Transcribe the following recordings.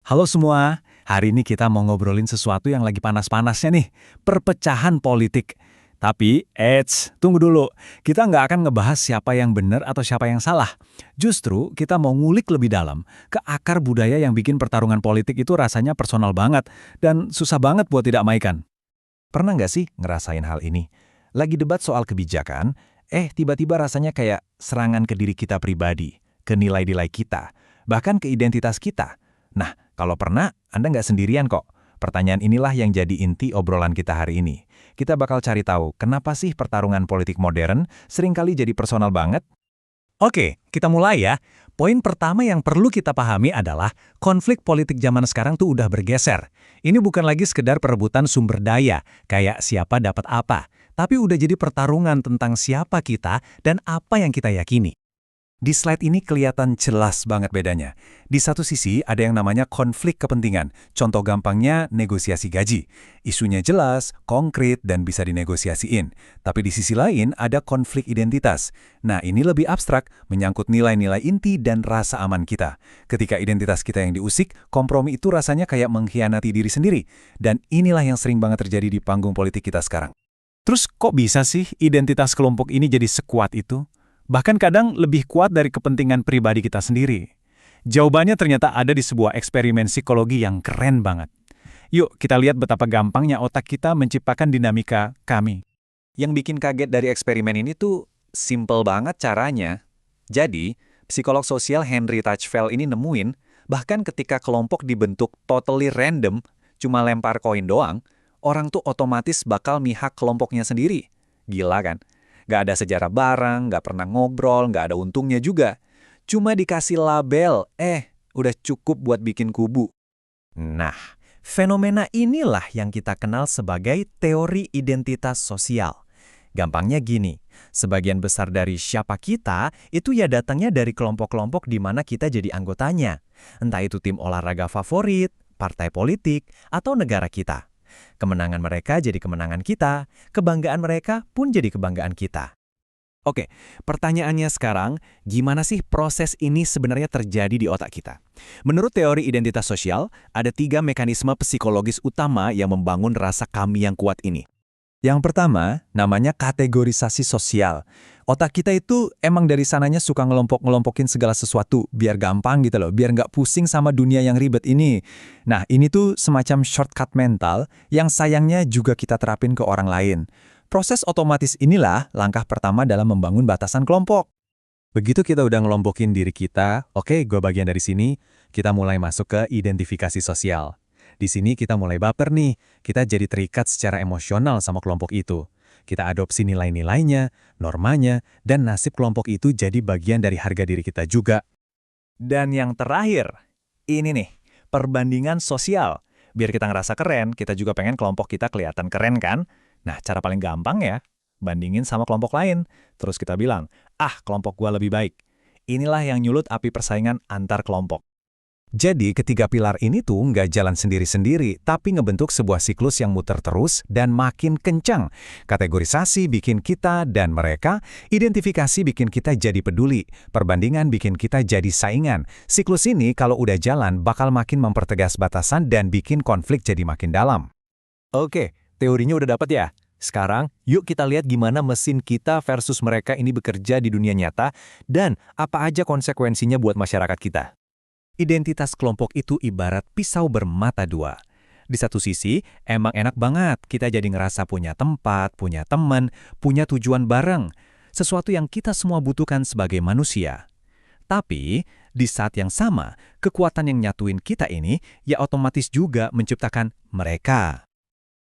Halo semua, hari ini kita mau ngobrolin sesuatu yang lagi panas-panasnya nih, perpecahan politik. Tapi, tunggu dulu. Kita nggak akan ngebahas siapa yang benar atau siapa yang salah. Justru, kita mau ngulik lebih dalam ke akar budaya yang bikin pertarungan politik itu rasanya personal banget dan susah banget buat tidak maikan. Pernah nggak sih ngerasain hal ini? Lagi debat soal kebijakan, tiba-tiba rasanya kayak serangan ke diri kita pribadi, ke nilai-nilai kita, bahkan ke identitas kita. Nah, kalau pernah, Anda nggak sendirian kok. Pertanyaan inilah yang jadi inti obrolan kita hari ini. Kita bakal cari tahu kenapa sih pertarungan politik modern seringkali jadi personal banget. Oke, kita mulai ya. Poin pertama yang perlu kita pahami adalah konflik politik zaman sekarang tuh udah bergeser. Ini bukan lagi sekedar perebutan sumber daya, kayak siapa dapat apa, tapi udah jadi pertarungan tentang siapa kita dan apa yang kita yakini. Di slide ini kelihatan jelas banget bedanya. Di satu sisi ada yang namanya konflik kepentingan. Contoh gampangnya negosiasi gaji. Isunya jelas, konkret, dan bisa dinegosiasiin. Tapi di sisi lain ada konflik identitas. Nah, ini lebih abstrak, menyangkut nilai-nilai inti dan rasa aman kita. Ketika identitas kita yang diusik, kompromi itu rasanya kayak mengkhianati diri sendiri. Dan inilah yang sering banget terjadi di panggung politik kita sekarang. Terus kok bisa sih identitas kelompok ini jadi sekuat itu? Bahkan kadang lebih kuat dari kepentingan pribadi kita sendiri. Jawabannya ternyata ada di sebuah eksperimen psikologi yang keren banget. Yuk kita lihat betapa gampangnya otak kita menciptakan dinamika kami. Yang bikin kaget dari eksperimen ini tuh simple banget caranya. Jadi, psikolog sosial Henry Tajfel ini nemuin, bahkan ketika kelompok dibentuk totally random, cuma lempar koin doang, orang tuh otomatis bakal mihak kelompoknya sendiri. Gila kan? Nggak ada sejarah bareng, nggak pernah ngobrol, nggak ada untungnya juga. Cuma dikasih label, udah cukup buat bikin kubu. Nah, fenomena inilah yang kita kenal sebagai teori identitas sosial. Gampangnya gini, sebagian besar dari siapa kita itu ya datangnya dari kelompok-kelompok di mana kita jadi anggotanya. Entah itu tim olahraga favorit, partai politik, atau negara kita. Kemenangan mereka jadi kemenangan kita, kebanggaan mereka pun jadi kebanggaan kita. Oke, pertanyaannya sekarang, gimana sih proses ini sebenarnya terjadi di otak kita? Menurut teori identitas sosial, ada 3 mekanisme psikologis utama yang membangun rasa kami yang kuat ini. Yang pertama, namanya kategorisasi sosial. Otak kita itu emang dari sananya suka ngelompok-ngelompokin segala sesuatu, biar gampang gitu loh, biar nggak pusing sama dunia yang ribet ini. Nah, ini tuh semacam shortcut mental yang sayangnya juga kita terapin ke orang lain. Proses otomatis inilah langkah pertama dalam membangun batasan kelompok. Begitu kita udah ngelompokin diri kita, oke, gue bagian dari sini, kita mulai masuk ke identifikasi sosial. Di sini kita mulai baper nih, kita jadi terikat secara emosional sama kelompok itu. Kita adopsi nilai-nilainya, normanya, dan nasib kelompok itu jadi bagian dari harga diri kita juga. Dan yang terakhir, ini nih, perbandingan sosial. Biar kita ngerasa keren, kita juga pengen kelompok kita kelihatan keren kan? Nah, cara paling gampang ya, bandingin sama kelompok lain. Terus kita bilang, kelompok gua lebih baik. Inilah yang nyulut api persaingan antar kelompok. Jadi ketiga pilar ini tuh nggak jalan sendiri-sendiri, tapi ngebentuk sebuah siklus yang muter terus dan makin kencang. Kategorisasi bikin kita dan mereka, identifikasi bikin kita jadi peduli, perbandingan bikin kita jadi saingan. Siklus ini kalau udah jalan bakal makin mempertegas batasan dan bikin konflik jadi makin dalam. Oke, teorinya udah dapat ya? Sekarang, yuk kita lihat gimana mesin kita versus mereka ini bekerja di dunia nyata dan apa aja konsekuensinya buat masyarakat kita. Identitas kelompok itu ibarat pisau bermata dua. Di satu sisi, emang enak banget kita jadi ngerasa punya tempat, punya teman, punya tujuan bareng. Sesuatu yang kita semua butuhkan sebagai manusia. Tapi, di saat yang sama, kekuatan yang nyatuin kita ini ya otomatis juga menciptakan mereka.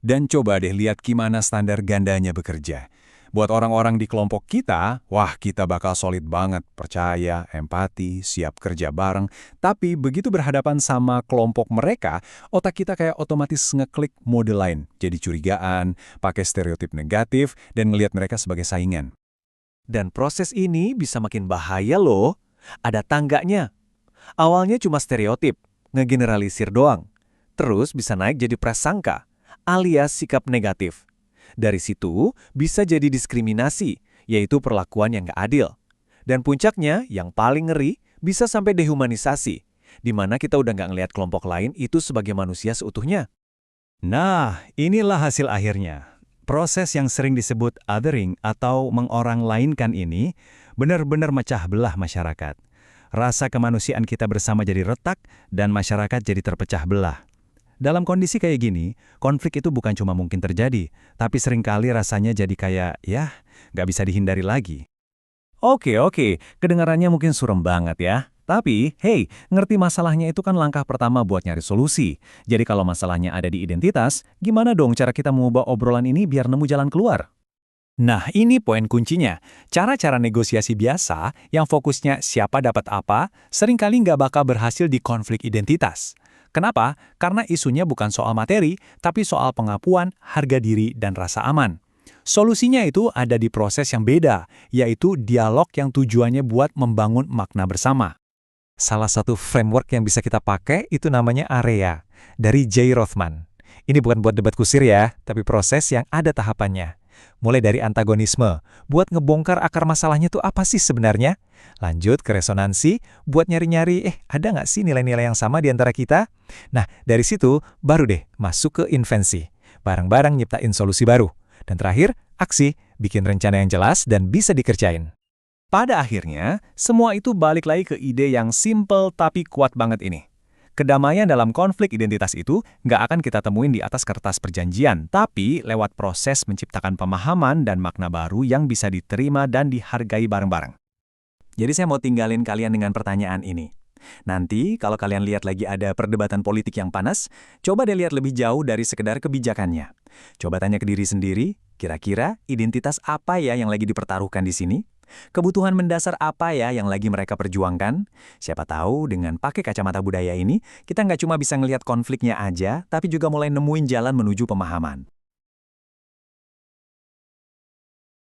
Dan coba deh lihat gimana standar gandanya bekerja. Buat orang-orang di kelompok kita, wah kita bakal solid banget, percaya, empati, siap kerja bareng. Tapi begitu berhadapan sama kelompok mereka, otak kita kayak otomatis ngeklik mode lain. Jadi curigaan, pakai stereotip negatif, dan ngelihat mereka sebagai saingan. Dan proses ini bisa makin bahaya loh. Ada tangganya. Awalnya cuma stereotip, ngegeneralisir doang. Terus bisa naik jadi prasangka, alias sikap negatif. Dari situ bisa jadi diskriminasi, yaitu perlakuan yang gak adil. Dan puncaknya, yang paling ngeri, bisa sampai dehumanisasi. di mana kita udah nggak ngelihat kelompok lain itu sebagai manusia seutuhnya. Nah, inilah hasil akhirnya. Proses yang sering disebut othering atau mengoranglainkan ini benar-benar mecah belah masyarakat. Rasa kemanusiaan kita bersama jadi retak dan masyarakat jadi terpecah belah. Dalam kondisi kayak gini, konflik itu bukan cuma mungkin terjadi, tapi seringkali rasanya jadi kayak, nggak bisa dihindari lagi. Oke, kedengarannya mungkin surem banget ya. Tapi, hey, ngerti masalahnya itu kan langkah pertama buat nyari solusi. Jadi kalau masalahnya ada di identitas, gimana dong cara kita mengubah obrolan ini biar nemu jalan keluar? Nah, ini poin kuncinya. Cara-cara negosiasi biasa yang fokusnya siapa dapat apa, seringkali nggak bakal berhasil di konflik identitas. Kenapa? Karena isunya bukan soal materi, tapi soal pengakuan, harga diri, dan rasa aman. Solusinya itu ada di proses yang beda, yaitu dialog yang tujuannya buat membangun makna bersama. Salah satu framework yang bisa kita pakai itu namanya AREA, dari Jay Rothman. Ini bukan buat debat kusir ya, tapi proses yang ada tahapannya. Mulai dari antagonisme, buat ngebongkar akar masalahnya tuh apa sih sebenarnya? Lanjut ke resonansi, buat nyari-nyari, ada nggak sih nilai-nilai yang sama di antara kita? Nah, dari situ baru deh masuk ke invensi. Bareng-bareng nyiptain solusi baru. Dan terakhir, aksi, bikin rencana yang jelas dan bisa dikerjain. Pada akhirnya, semua itu balik lagi ke ide yang simple tapi kuat banget ini. Kedamaian dalam konflik identitas itu nggak akan kita temuin di atas kertas perjanjian, tapi lewat proses menciptakan pemahaman dan makna baru yang bisa diterima dan dihargai bareng-bareng. Jadi saya mau tinggalin kalian dengan pertanyaan ini. Nanti kalau kalian lihat lagi ada perdebatan politik yang panas, coba deh lihat lebih jauh dari sekedar kebijakannya. Coba tanya ke diri sendiri, kira-kira identitas apa ya yang lagi dipertaruhkan di sini? Kebutuhan mendasar apa ya yang lagi mereka perjuangkan? Siapa tahu dengan pakai kacamata budaya ini, kita nggak cuma bisa ngelihat konfliknya aja, tapi juga mulai nemuin jalan menuju pemahaman.